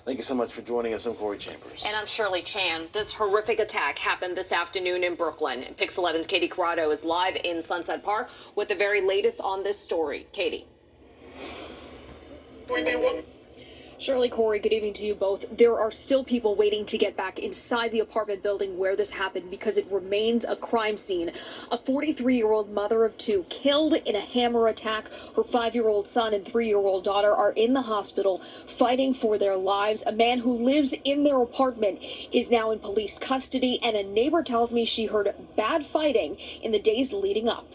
Thank you so much for joining us. I'm Corey Chambers. And I'm Shirley Chan. This horrific attack happened this afternoon in Brooklyn. Pix 11's Katie Corrado is live in Sunset Park with the very latest on this story. Katie. Shirley, Corey, good evening to you both. There are still people waiting to get back inside the apartment building where this happened because it remains a crime scene. A 43-year-old mother of two killed in a hammer attack. Her 5-year-old son and 3-year-old daughter are in the hospital fighting for their lives. A man who lives in their apartment is now in police custody, and a neighbor tells me she heard bad fighting in the days leading up.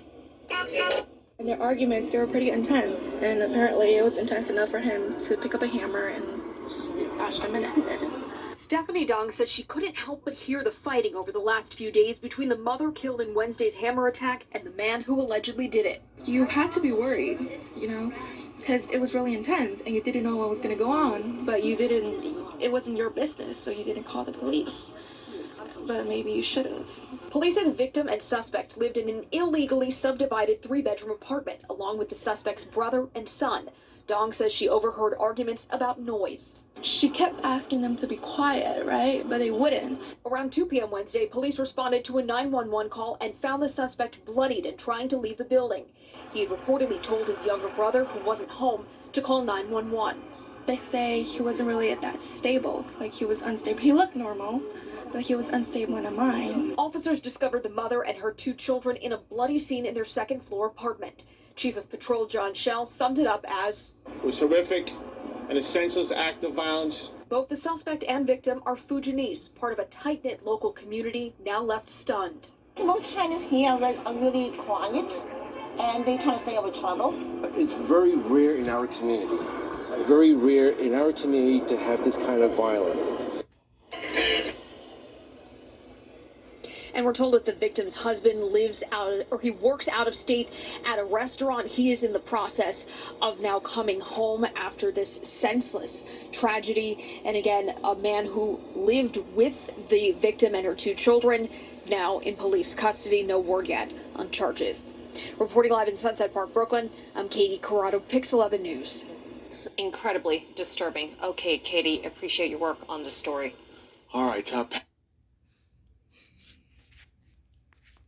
And their arguments, they were pretty intense, and apparently it was intense enough for him to pick up a hammer and just bash him in the head. Stephanie Dong says she couldn't help but hear the fighting over the last few days between the mother killed in Wednesday's hammer attack and the man who allegedly did it. You had to be worried, because it was really intense, and you didn't know what was going to go on, but it wasn't your business, so you didn't call the police. But maybe you should have. Police say the victim and suspect lived in an illegally subdivided 3-bedroom apartment, along with the suspect's brother and son. Dong says she overheard arguments about noise. She kept asking them to be quiet, right? But they wouldn't. Around 2 p.m. Wednesday, police responded to a 911 call and found the suspect bloodied and trying to leave the building. He had reportedly told his younger brother, who wasn't home, to call 911. They say he wasn't really that stable, like he was unstable. He looked normal, but he was unstable in a mind. Officers discovered the mother and her 2 children in a bloody scene in their second-floor apartment. Chief of Patrol John Schell summed it up as, "It was horrific, and a senseless act of violence." Both the suspect and victim are Fujianese, part of a tight-knit local community, now left stunned. Most Chinese here are really quiet, and they try to stay out of trouble. It's very rare in our community. Very rare in our community to have this kind of violence. And we're told that the victim's husband he works out of state at a restaurant. He is in the process of now coming home after this senseless tragedy. And again, a man who lived with the victim and her 2 children, now in police custody. No word yet on charges. Reporting live in Sunset Park, Brooklyn, I'm Katie Corrado, Pix 11 News. It's incredibly disturbing. Okay, Katie, appreciate your work on this story. All right,